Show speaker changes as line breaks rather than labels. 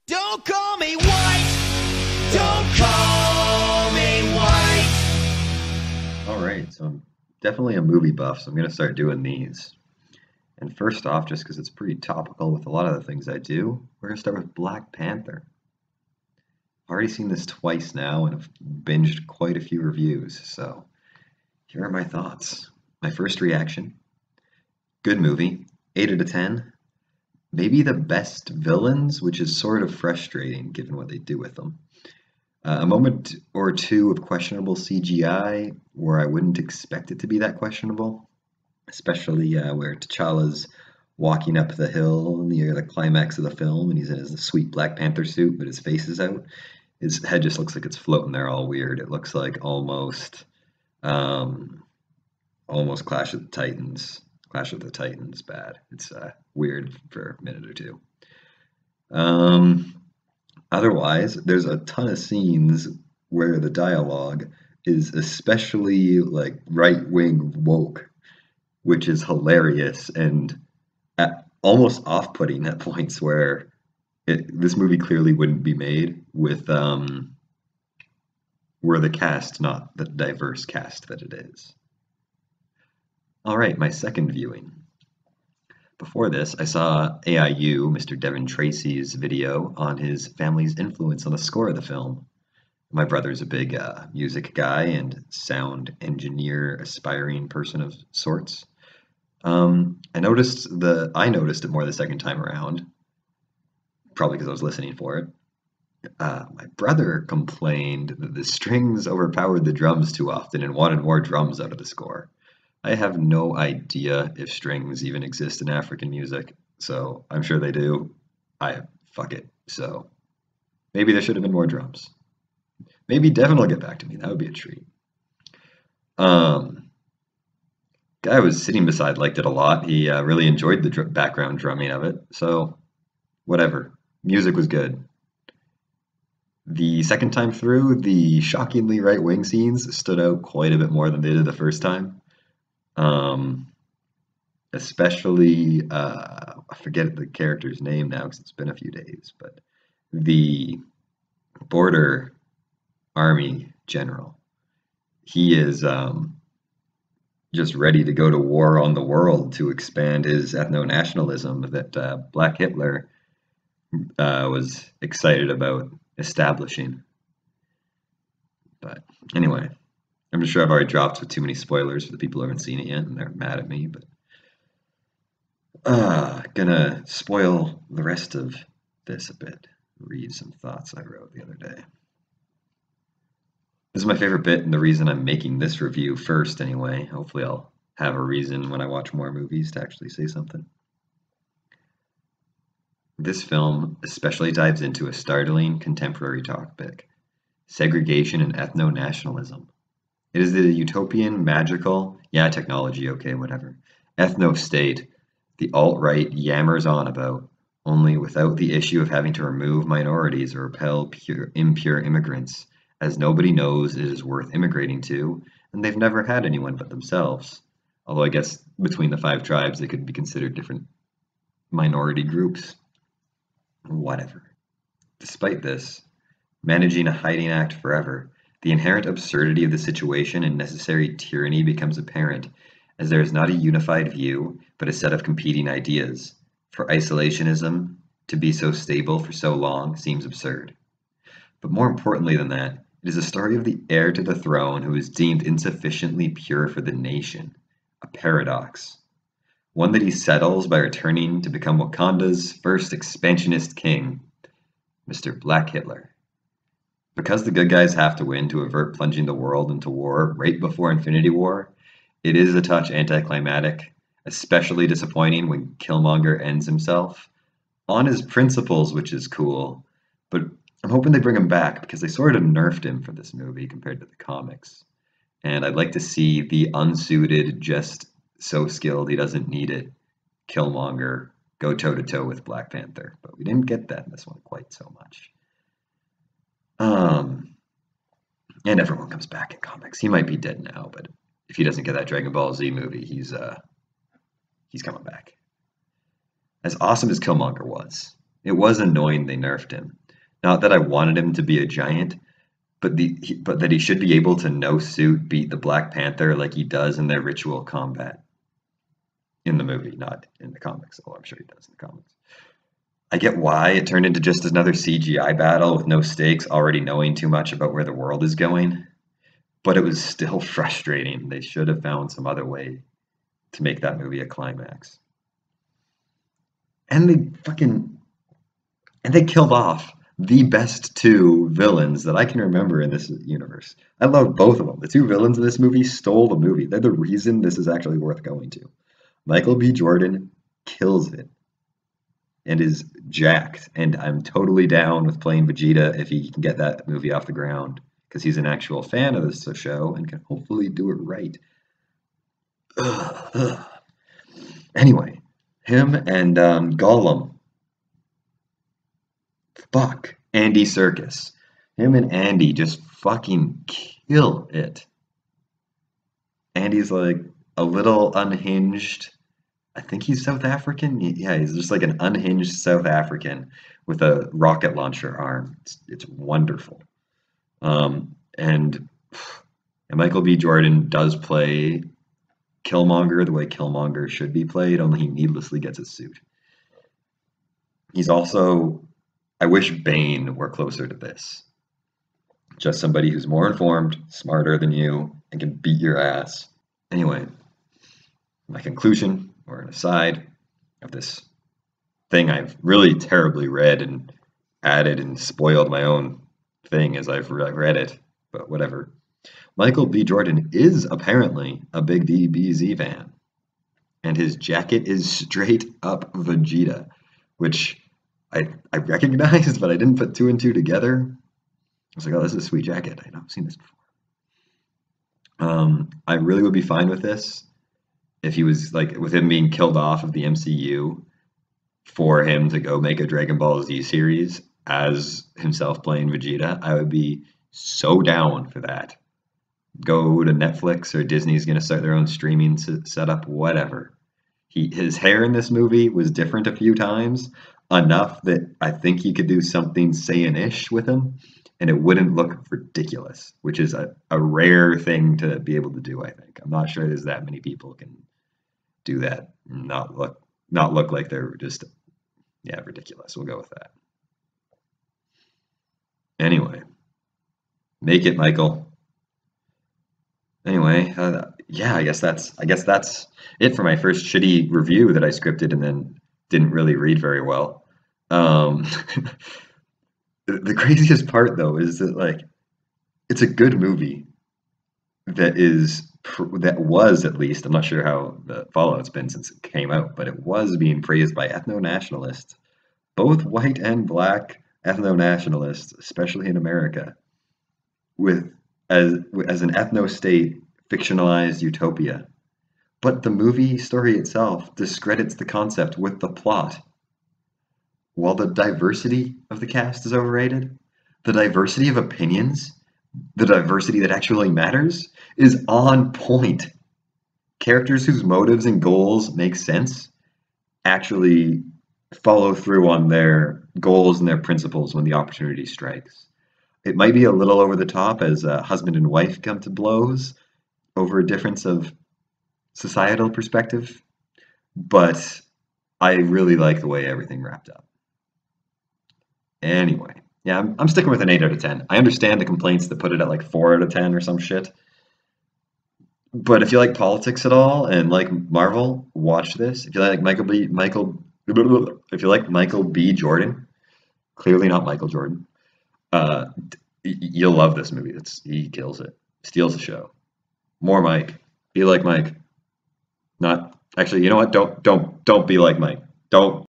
Don't call me white. Don't call me white.
All right, so I'm definitely a movie buff, so I'm going to start doing these. And first off, just because it's pretty topical with a lot of the things I do, we're going to start with Black Panther. I've already seen this twice now and have binged quite a few reviews, so here are my thoughts. My first reaction, good movie, 8 out of 10. Maybe the best villains, which is sort of frustrating given what they do with them. A moment or two of questionable CGI where I wouldn't expect it to be that questionable, especially where T'Challa's walking up the hill near the climax of the film and he's in his sweet Black Panther suit, but his face is out. His head just looks like it's floating there all weird. It looks like um, almost Clash of the Titans. Clash of the Titans bad. It's weird for a minute or two. Um, Otherwise, there's a ton of scenes where the dialogue is especially like right-wing woke, which is hilarious and almost off-putting at points where this movie clearly wouldn't be made with were the cast not the diverse cast that it is. All right, my second viewing. Before this, I saw AIU, Mr. Devin Tracy's video on his family's influence on the score of the film. My brother's a big music guy and sound engineer, aspiring person of sorts. I noticed it more the second time around, probably because I was listening for it. My brother complained that the strings overpowered the drums too often and wanted more drums out of the score. I have no idea if strings even exist in African music, so I'm sure they do. Fuck it. So maybe there should have been more drums. Maybe Devin will get back to me. That would be a treat. Guy I was sitting beside liked it a lot. He really enjoyed the background drumming of it. So whatever. Music was good. The second time through, the shockingly right-wing scenes stood out quite a bit more than they did the first time. Especially, I forget the character's name now because it's been a few days, but the border army general, he is just ready to go to war on the world to expand his ethno-nationalism that Black Hitler was excited about establishing. But anyway, I'm sure I've already dropped with too many spoilers for the people who haven't seen it yet, and they're mad at me, but gonna spoil the rest of this a bit. Read some thoughts I wrote the other day. This is my favorite bit, and the reason I'm making this review first anyway. Hopefully I'll have a reason when I watch more movies to actually say something. This film especially dives into a startling contemporary topic, segregation and ethno-nationalism. It is the utopian, magical, technology, okay, whatever, ethno-state the alt-right yammers on about, only without the issue of having to remove minorities or repel impure immigrants, as nobody knows it is worth immigrating to, and they've never had anyone but themselves. Although I guess between the 5 tribes they could be considered different minority groups. Whatever. Despite this, managing a hiding act forever, the inherent absurdity of the situation and necessary tyranny becomes apparent, as there is not a unified view, but a set of competing ideas. For isolationism to be so stable for so long seems absurd. But more importantly than that, it is a story of the heir to the throne who is deemed insufficiently pure for the nation, a paradox. One that he settles by returning to become Wakanda's first expansionist king, Mr. Black Hitler. Because the good guys have to win to avert plunging the world into war right before Infinity War, it is a touch anticlimactic, especially disappointing when Killmonger ends himself on his principles, which is cool, but I'm hoping they bring him back because they sort of nerfed him for this movie compared to the comics. And I'd like to see the unsuited, just so skilled he doesn't need it, Killmonger go toe-to-toe with Black Panther. But we didn't get that in this one quite so much. And everyone comes back in comics. He might be dead now, but if he doesn't get that Dragon Ball Z movie, he's coming back. As awesome as Killmonger was, It was annoying they nerfed him. Not that I wanted him to be a giant, but that he should be able to no suit beat the Black Panther like he does in their ritual combat in the movie, not in the comics. Oh, I'm sure he does in the comics. I get why it turned into just another CGI battle with no stakes, already knowing too much about where the world is going, but it was still frustrating. They should have found some other way to make that movie a climax. And they killed off the best two villains that I can remember in this universe. I love both of them. The two villains in this movie stole the movie. They're the reason this is actually worth going to. Michael B. Jordan kills it and is jacked, and I'm totally down with playing Vegeta if he can get that movie off the ground, because he's an actual fan of this show and can hopefully do it right. Ugh. Anyway, him and Gollum. Fuck. Andy Serkis. Him and Andy just fucking kill it. Andy's like a little unhinged. I think he's South African. Yeah, he's just like an unhinged South African with a rocket launcher arm. It's wonderful. And Michael B. Jordan does play Killmonger the way Killmonger should be played, only he needlessly gets a suit. He's also, I wish Bane were closer to this. Just somebody who's more informed, smarter than you, and can beat your ass. Anyway, my conclusion, or an aside, of this thing I've really terribly read and added and spoiled my own thing as I've read it, but whatever. Michael B. Jordan is apparently a big DBZ fan, and his jacket is straight up Vegeta, which I recognized, but I didn't put two and two together. I was like, oh, this is a sweet jacket. I know I've seen this before. I really would be fine with this if he was like, with him being killed off of the MCU, for him to go make a Dragon Ball Z series as himself playing Vegeta. I would be so down for that. Go to Netflix, or Disney's going to start their own streaming setup, whatever. His hair in this movie was different a few times, enough that I think he could do something Saiyan-ish with him, and it wouldn't look ridiculous, which is a rare thing to be able to do, I think. I'm not sure there's that many people can do that and not look like they're just, yeah, ridiculous. We'll go with that. Anyway, make it, Michael. Anyway, yeah, I guess that's it for my first shitty review that I scripted and then didn't really read very well. The craziest part, though, is that, like, it's a good movie that was, at least, I'm not sure how the fallout's been since it came out, but it was being praised by ethno-nationalists, both white and black ethno-nationalists, especially in America, as an ethno-state fictionalized utopia. But the movie story itself discredits the concept with the plot. While the diversity of the cast is overrated, the diversity of opinions, the diversity that actually matters, is on point. Characters whose motives and goals make sense actually follow through on their goals and their principles when the opportunity strikes. It might be a little over the top as a husband and wife come to blows over a difference of societal perspective, but I really like the way everything wrapped up. Anyway, yeah, I'm sticking with an 8 out of 10. I understand the complaints that put it at like 4 out of 10 or some shit. But if you like politics at all and like Marvel, watch this. If you like if you like Michael B. Jordan, clearly not Michael Jordan, you'll love this movie. He kills it, steals the show. More Mike. Be like Mike. Not actually. You know what? Don't be like Mike. Don't